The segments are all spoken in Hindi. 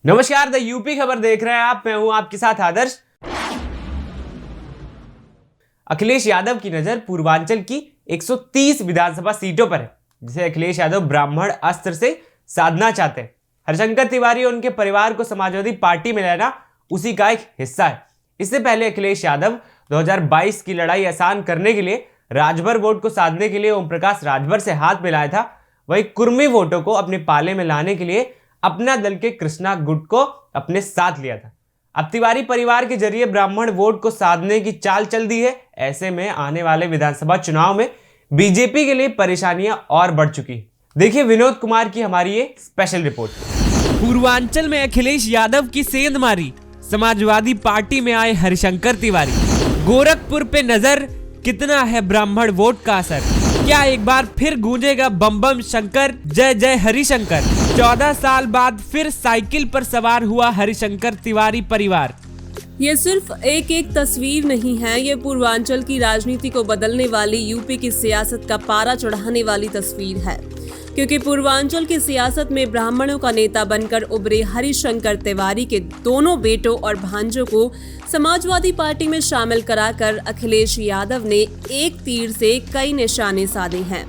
नमस्कार, द यूपी खबर देख रहे हैं आप। मैं हूं आपके साथ आदर्श। अखिलेश यादव की नजर पूर्वांचल की 130 विधानसभा सीटों पर है, जिसे अखिलेश यादव ब्राह्मण अस्त्र से साधना चाहते हैं। हरिशंकर तिवारी और उनके परिवार को समाजवादी पार्टी में लाना उसी का एक हिस्सा है। इससे पहले अखिलेश यादव 2022 की लड़ाई आसान करने के लिए राजभर वोट को साधने के लिए ओम प्रकाश राजभर से हाथ मिलाया था। वही कुर्मी वोटों को अपने पाले में लाने के लिए अपना दल के कृष्णा गुट को अपने साथ लिया था। अब तिवारी परिवार के जरिए ब्राह्मण वोट को साधने की चाल चल दी है। ऐसे में आने वाले विधानसभा चुनाव में बीजेपी के लिए परेशानियां और बढ़ चुकी है। देखिए विनोद कुमार की हमारी ये स्पेशल रिपोर्ट। पूर्वांचल में अखिलेश यादव की सेंध मारी, समाजवादी पार्टी में आए हरिशंकर तिवारी। गोरखपुर पे नजर, कितना है ब्राह्मण वोट का असर? क्या एक बार फिर गूंजेगा बम बम शंकर, जय जय हरिशंकर? 14 साल बाद फिर साइकिल पर सवार हुआ हरिशंकर तिवारी परिवार। ये सिर्फ एक तस्वीर नहीं है, ये पूर्वांचल की राजनीति को बदलने वाली, यूपी की सियासत का पारा चढ़ाने वाली तस्वीर है। क्योंकि पूर्वांचल की सियासत में ब्राह्मणों का नेता बनकर उभरे हरिशंकर तिवारी के दोनों बेटों और भांजों को समाजवादी पार्टी में शामिल कराकर अखिलेश यादव ने एक तीर से कई निशाने साधे हैं।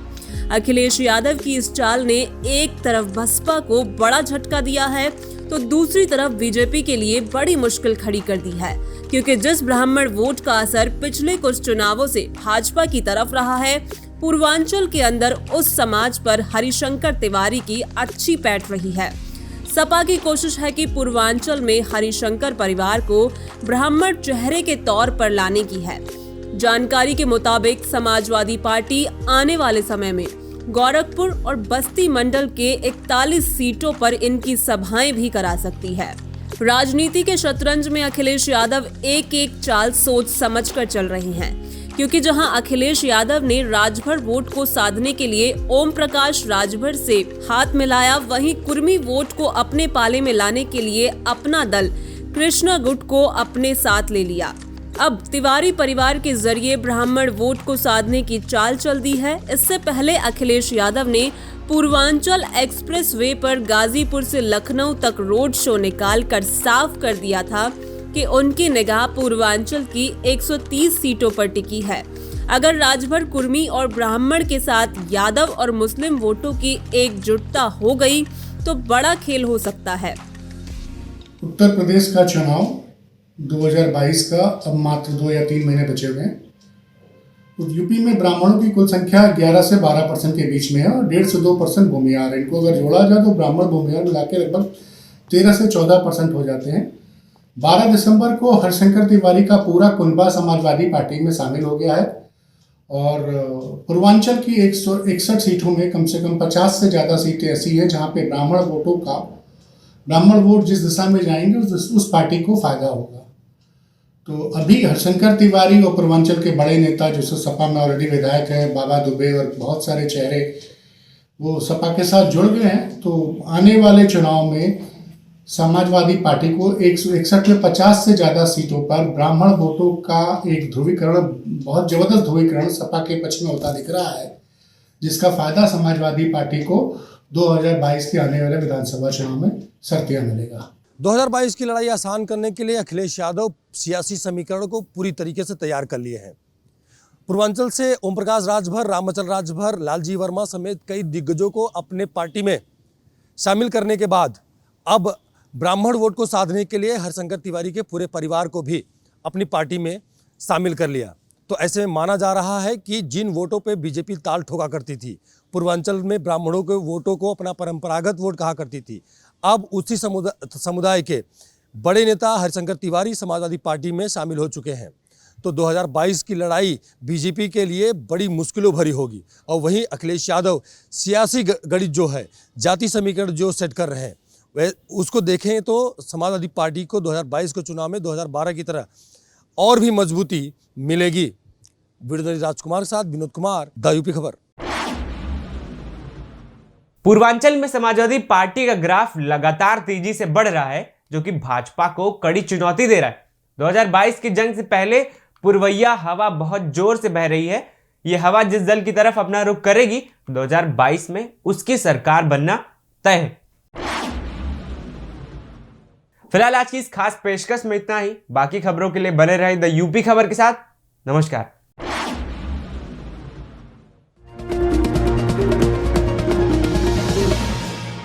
अखिलेश यादव की इस चाल ने एक तरफ बसपा को बड़ा झटका दिया है, तो दूसरी तरफ बीजेपी के लिए बड़ी मुश्किल खड़ी कर दी है। क्योंकि जिस ब्राह्मण वोट का असर पिछले कुछ चुनावों से भाजपा की तरफ रहा है, पूर्वांचल के अंदर उस समाज पर हरिशंकर तिवारी की अच्छी पैठ रही है। सपा की कोशिश है कि पूर्वांचल में हरिशंकर परिवार को ब्राह्मण चेहरे के तौर पर लाने की है। जानकारी के मुताबिक समाजवादी पार्टी आने वाले समय में गोरखपुर और बस्ती मंडल के 41 सीटों पर इनकी सभाएं भी करा सकती है। राजनीति के शतरंज में अखिलेश यादव एक चाल सोच समझकर चल रहे हैं। क्योंकि जहां अखिलेश यादव ने राजभर वोट को साधने के लिए ओम प्रकाश राजभर से हाथ मिलाया, वहीं कुर्मी वोट को अपने पाले में लाने के लिए अपना दल कृष्णा गुट को अपने साथ ले लिया। अब तिवारी परिवार के जरिए ब्राह्मण वोट को साधने की चाल चल दी है। इससे पहले अखिलेश यादव ने पूर्वांचल एक्सप्रेस वे पर गाजीपुर से लखनऊ तक रोड शो निकालकर साफ कर दिया था कि उनकी निगाह पूर्वांचल की 130 सीटों पर टिकी है। अगर राजभर कुर्मी और ब्राह्मण के साथ यादव और मुस्लिम वोटों की एकजुटता हो गई तो बड़ा खेल हो सकता है। उत्तर प्रदेश का चुनाव 2022 का अब मात्र 2 या 3 महीने बचे हुए हैं। यूपी में ब्राह्मणों की कुल संख्या 11 से 12% के बीच में है और 1.5 से 2% भूमिहार। इनको अगर जोड़ा जाए तो ब्राह्मण भूमिहार मिला के लगभग 13 से 14% हो जाते हैं। 12 दिसंबर को हरिशंकर तिवारी का पूरा कुनबा समाजवादी पार्टी में शामिल हो गया है और पूर्वांचल की 161 सीटों में कम से कम 50 से ज़्यादा सीटें ऐसी हैं जहां पे ब्राह्मण वोट जिस दिशा में जाएंगे उस पार्टी को फायदा होगा। तो अभी हरिशंकर तिवारी और पूर्वांचल के बड़े नेता जैसे सपा में ऑलरेडी विधायक है बाबा दुबे और बहुत सारे चेहरे वो सपा के साथ जुड़ गए हैं। तो आने वाले चुनाव में समाजवादी पार्टी को 161 में 50 से ज़्यादा सीटों पर ब्राह्मण वोटों का एक ध्रुवीकरण, बहुत जबरदस्त ध्रुवीकरण सपा के पक्ष में होता दिख रहा है, जिसका फायदा समाजवादी पार्टी को 2022 के आने वाले विधानसभा चुनाव में सर्तियां मिलेगा। 2022 की लड़ाई आसान करने के लिए अखिलेश यादव सियासी समीकरण को पूरी तरीके से तैयार कर लिए हैं। पूर्वांचल से ओम प्रकाश राजभर, रामचंद्र राजभर, लालजी वर्मा समेत कई दिग्गजों को अपने पार्टी में शामिल करने के बाद अब ब्राह्मण वोट को साधने के लिए हरिशंकर तिवारी के पूरे परिवार को भी अपनी पार्टी में शामिल कर लिया। तो ऐसे में माना जा रहा है कि जिन वोटों पे बीजेपी ताल ठोका करती थी, पूर्वांचल में ब्राह्मणों के वोटों को अपना परंपरागत वोट कहा करती थी, अब उसी समुदाय के बड़े नेता हरिशंकर तिवारी समाजवादी पार्टी में शामिल हो चुके हैं। तो 2022 की लड़ाई बीजेपी के लिए बड़ी मुश्किलों भरी होगी। और वहीं अखिलेश यादव सियासी गणित जो है, जाति समीकरण जो सेट कर रहे हैं, वह उसको देखें तो समाजवादी पार्टी को 2022 के चुनाव में 2012 की तरह और भी मजबूती मिलेगी। वीडियो राजकुमार के साथ विनोद कुमार, द यूपी खबर। पूर्वांचल में समाजवादी पार्टी का ग्राफ लगातार तेजी से बढ़ रहा है, जो कि भाजपा को कड़ी चुनौती दे रहा है। 2022 की जंग से पहले पुरवैया हवा बहुत जोर से बह रही है। यह हवा जिस दल की तरफ अपना रुख करेगी, 2022 में उसकी सरकार बनना तय है। फिलहाल आज की इस खास पेशकश में इतना ही। बाकी खबरों के लिए बने रहें द यूपी खबर के साथ। नमस्कार।